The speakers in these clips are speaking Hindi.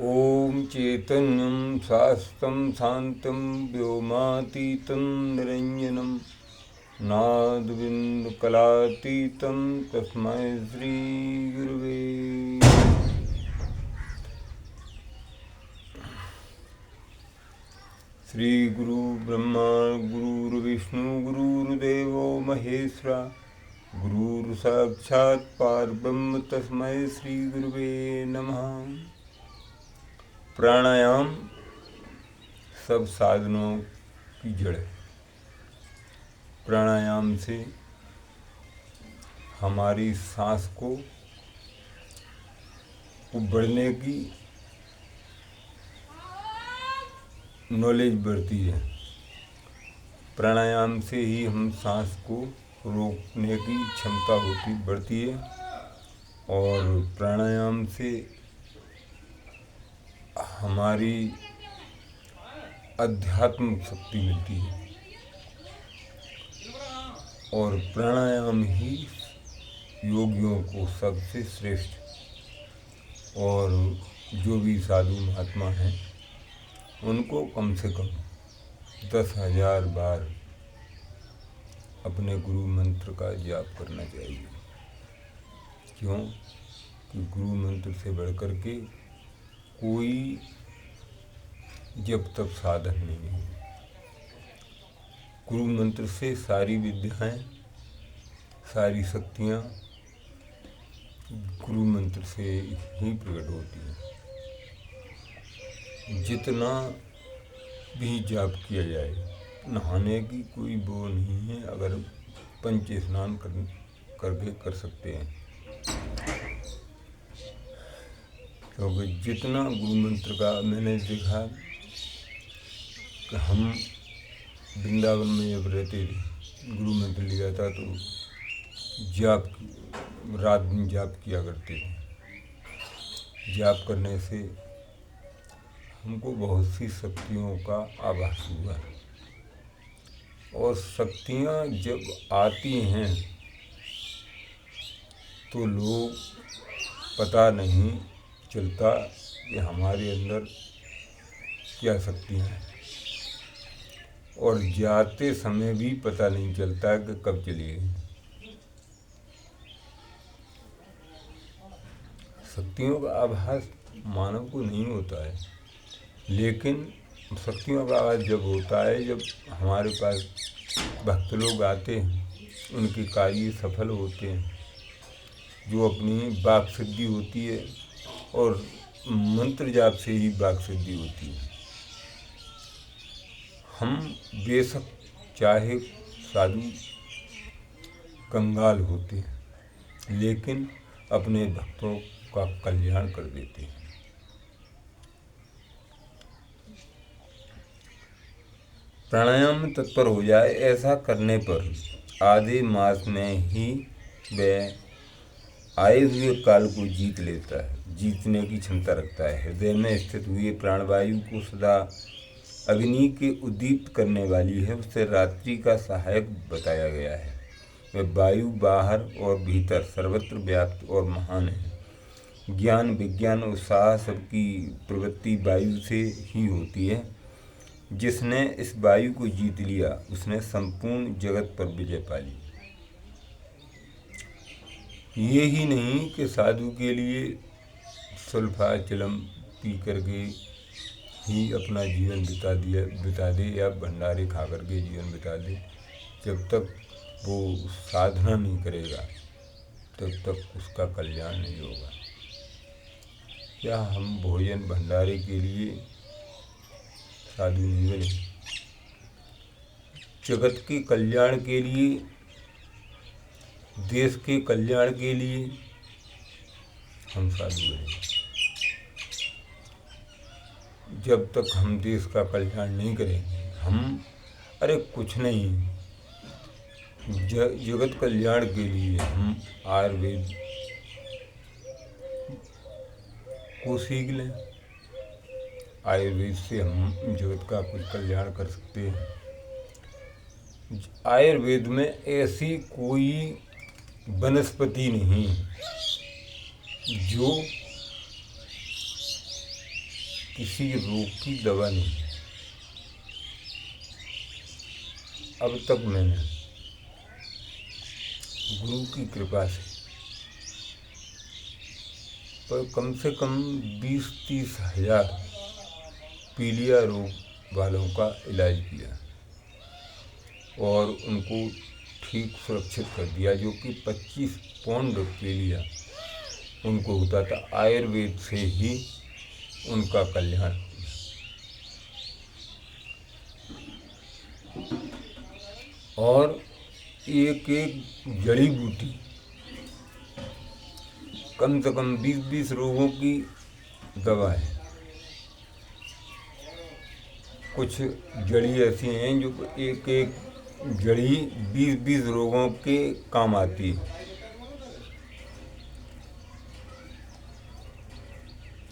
ॐ चैतन्यं शास्तं शान्तं व्योमातीतं निरञ्जनं नादबिन्दुकलातीतं तस्मै श्रीगुरुवे। श्रीगुरु ब्रह्मा गुरुर्विष्णु गुरुर्देवो महेश्वरा गुरुर् साक्षात् परब्रह्म तस्मै श्रीगुरुवे नमः। प्राणायाम सब साधनों की जड़ है। प्राणायाम से हमारी सांस को बढ़ने की नॉलेज बढ़ती है। प्राणायाम से ही हम सांस को रोकने की क्षमता बढ़ती है और प्राणायाम से हमारी आध्यात्मिक शक्ति मिलती है और प्राणायाम ही योगियों को सबसे श्रेष्ठ और जो भी साधु महात्मा हैं उनको कम से कम 10,000 बार अपने गुरु मंत्र का जाप करना चाहिए। क्यों कि गुरु मंत्र से बढ़कर के कोई जब तक साधन नहीं है। गुरु मंत्र से सारी विद्याएं सारी शक्तियां गुरु मंत्र से ही प्रकट होती हैं। जितना भी जाप किया जाए, नहाने की कोई वो नहीं है, अगर पंच स्नान करके कर सकते हैं। क्योंकि जितना गुरु मंत्र का मैंने देखा कि हम वृंदावन में जब रहते थे, गुरु मंत्र लिया था तो जाप रात दिन जाप किया करते थे। जाप करने से हमको बहुत सी शक्तियों का आभास हुआ और शक्तियाँ जब आती हैं तो लोग पता नहीं चलता कि हमारे अंदर क्या शक्तियाँ हैं और जाते समय भी पता नहीं चलता कि कब चली गई। शक्तियों का आभास मानव को नहीं होता है, लेकिन शक्तियों का आभास जब होता है जब हमारे पास भक्त लोग आते हैं, उनके कार्य सफल होते हैं, जो अपनी वाक सिद्धि होती है और मंत्र जाप से ही वाक सिद्धि होती है। हम बेशक चाहे साधु कंगाल होते हैं, लेकिन अपने भक्तों का कल्याण कर देते हैं। प्राणायाम में तत्पर हो जाए, ऐसा करने पर आधे मास में ही वह आए हुए काल को जीत लेता है, जीतने की क्षमता रखता है। हृदय में स्थित हुए प्राणवायु को सदा अग्नि के उद्दीप्त करने वाली है, उसे रात्रि का सहायक बताया गया है। वह वायु बाहर और भीतर सर्वत्र व्याप्त और महान है। ज्ञान विज्ञान उत्साह सबकी प्रवृत्ति वायु से ही होती है। जिसने इस वायु को जीत लिया उसने संपूर्ण जगत पर विजय पा ली। ये ही नहीं कि साधु के लिए सुल्फा चिलम पी करके ही अपना जीवन बिता दे या भंडारे खा करके जीवन बिता दे। जब तक वो साधना नहीं करेगा तब तक उसका कल्याण नहीं होगा। क्या हम भोजन भंडारे के लिए साधु नहीं बने? जगत के कल्याण के लिए, देश के कल्याण के लिए हम साधु बने। जब तक हम देश का कल्याण नहीं करेंगे, हम अरे कुछ नहीं, जगत कल्याण के लिए हम आयुर्वेद को सीख लें। आयुर्वेद से हम जगत का कुछ कल्याण कर सकते हैं। आयुर्वेद में ऐसी कोई वनस्पति नहीं जो किसी रोग की दवा नहीं है। अब तक मैंने गुरु की कृपा से पर कम से कम 20-30 हज़ार पीलिया रोग वालों का इलाज किया और उनको ठीक सुरक्षित कर दिया। जो कि 25 पौंड पीलिया उनको होता था, आयुर्वेद से ही उनका कल्याण। और एक एक जड़ी बूटी कम से कम 20-20 रोगों की दवा है। कुछ जड़ी ऐसी हैं जो एक एक जड़ी 20-20 रोगों के काम आती है।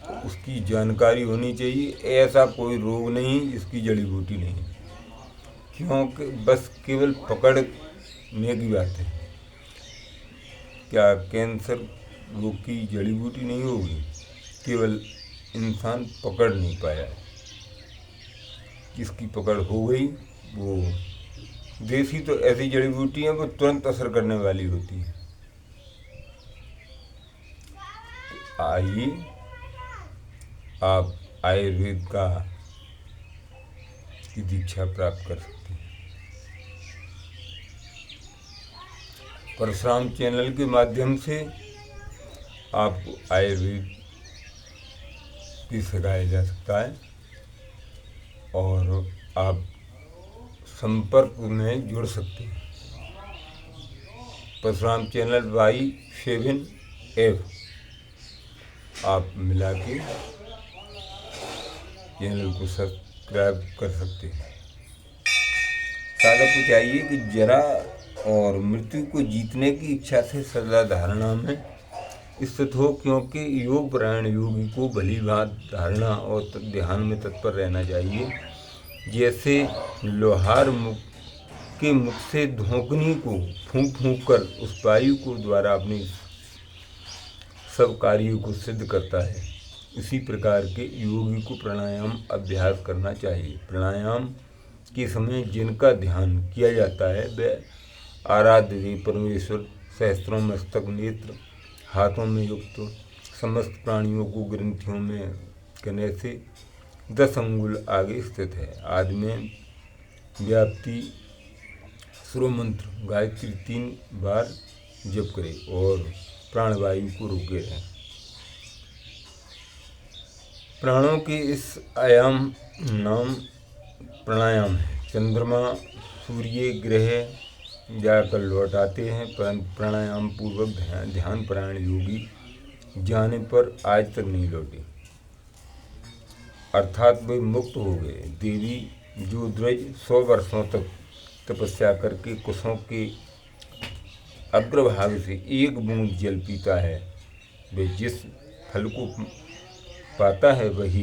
तो उसकी जानकारी होनी चाहिए। ऐसा कोई रोग नहीं जिसकी जड़ी बूटी नहीं, क्योंकि बस केवल पकड़ने की बात है। क्या कैंसर रोग की जड़ी बूटी नहीं होगी? केवल इंसान पकड़ नहीं पाया है। जिसकी पकड़ हो गई वो देसी तो ऐसी जड़ी बूटी है वो तुरंत असर करने वाली होती है। आइए आप आयुर्वेद की दीक्षा प्राप्त कर सकते हैं। परशुराम चैनल के माध्यम से आपको आयुर्वेद भी सिखाया जा सकता है और आप संपर्क में जुड़ सकते हैं। परशुराम चैनल Y7F आप मिला के चैनल को सब्सक्राइब कर सकते हैं। साधक को चाहिए कि जरा और मृत्यु को जीतने की इच्छा से सदा धारणा में स्थित हो, क्योंकि योग परायण योगी को भली भांत धारणा और ध्यान में तत्पर रहना चाहिए। जैसे लोहार के मुख से धोकनी को फूंक फूंक कर उस वायु को द्वारा अपनी सब कार्यों को सिद्ध करता है, इसी प्रकार के योगी को प्राणायाम अभ्यास करना चाहिए। प्राणायाम के समय जिनका ध्यान किया जाता है वे आराध्य देव परमेश्वर सहस्त्रों मस्तक नेत्र हाथों में युक्त समस्त प्राणियों को ग्रंथियों में करने से 10 अंगुल आगे स्थित है। आदि में व्याप्ति सुरो मंत्र गायत्री 3 बार जप करे और प्राणवायु को रोके रहें। प्राणों के इस आयाम नाम प्राणायाम है। चंद्रमा सूर्य ग्रह जाकर लौट आते हैं, परंतु प्राणायाम पूर्वक ध्यान परायण योगी जाने पर आज तक नहीं लौटे, अर्थात वे मुक्त हो गए। देवी जो द्रज 100 वर्षों तक तपस्या करके कुशों के अग्रभाग से एक बूंद जल पीता है, वे जिस फल को पाता है वही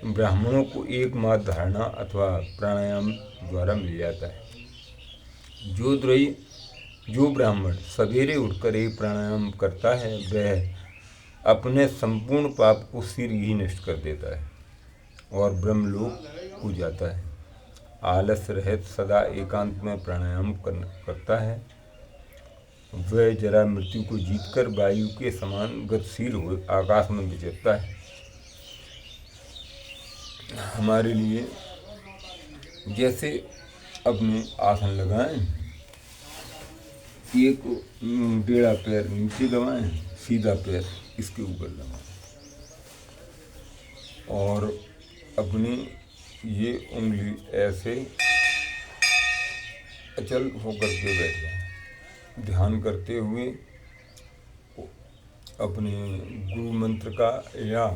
ब्राह्मणों को एक मास धारणा अथवा प्राणायाम द्वारा मिल जाता है। जो ब्राह्मण सवेरे उठकर एक प्राणायाम करता है वह अपने संपूर्ण पाप को सिर ही नष्ट कर देता है और ब्रह्मलोक को जाता है। आलस रहित सदा एकांत में प्राणायाम करता है वह जरा मृत्यु को जीतकर वायु के समान गतिशील हो आकाश में विचरता है। हमारे लिए जैसे अपने आसन लगाएं, एक टेढ़ा पैर नीचे दबाएं, सीधा पैर इसके ऊपर लगाएं और अपनी ये उंगली ऐसे अचल होकर के बैठ जाए। ध्यान करते हुए अपने गुरु मंत्र का या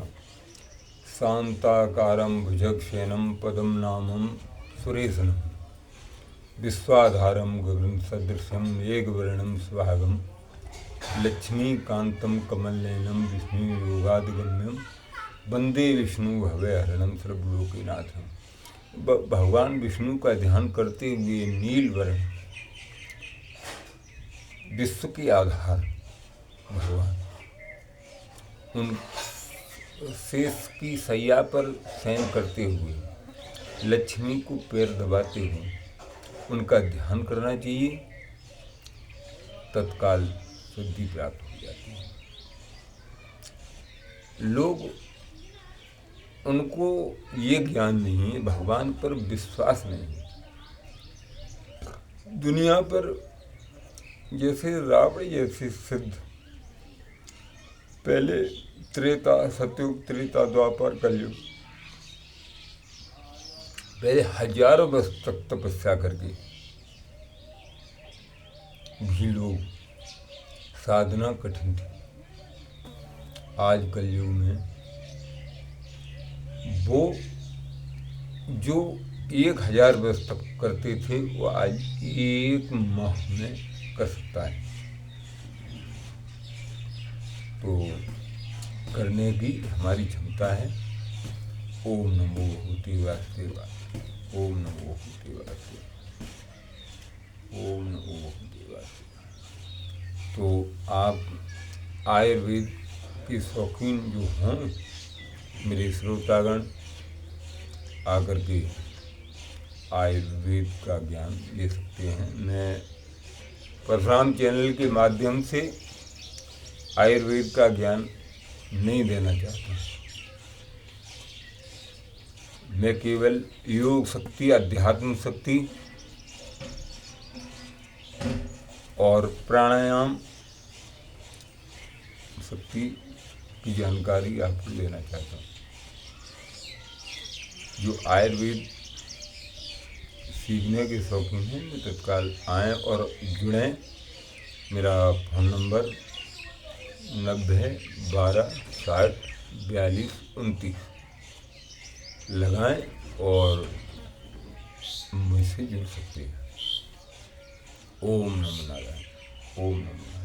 शांताकारं भुजगशयनं पदम नामं सुरेशनं विश्वाधारं गगन सदृशं मेघवर्णं सुहागं लक्ष्मीकान्तं कमलनयनं विष्णु योगादिगम्यं वंदे विष्णु भवहरणं सर्वलोकनाथं। भगवान विष्णु का ध्यान करते हुए नील वर्ण विश्व के आधार भगवान शेष की शैया पर शयन करते हुए लक्ष्मी को पैर दबाते हुए उनका ध्यान करना चाहिए, तत्काल सिद्धि प्राप्त हो जाती है। लोग उनको ये ज्ञान नहीं है, भगवान पर विश्वास नहीं है। दुनिया पर जैसे रावण जैसे सिद्ध पहले त्रेता, सतयुग, त्रेता, द्वापर, कलयुग, पहले हजारों वर्ष तक तपस्या करके भी लोग साधना कठिन थी। आज कलयुग में वो जो 1000 वर्ष तक करते थे वो आज 1 माह में कर सकता है। तो करने की हमारी क्षमता है। ओम नमो भगवते वासुदेवाय, ओम नमो भगवते वासुदेवाय, ओम नमो भगवते वासुदेवाय। तो आप आयुर्वेद के शौकीन जो हों, मेरे श्रोतागण, आकर के आयुर्वेद का ज्ञान ले सकते हैं। मैं परशुराम चैनल के माध्यम से आयुर्वेद का ज्ञान नहीं देना चाहता। मैं केवल योग शक्ति, अध्यात्म शक्ति और प्राणायाम शक्ति की जानकारी आपको देना चाहता हूँ। जो आयुर्वेद सीखने के शौकीन हैं वो तत्काल आएँ और जुड़ें। मेरा फ़ोन नंबर 90 12 60 42 29 लगाएं और मुझसे जुड़ सकते हैं। ओम नमो नारायण, ओम नमो नारायण।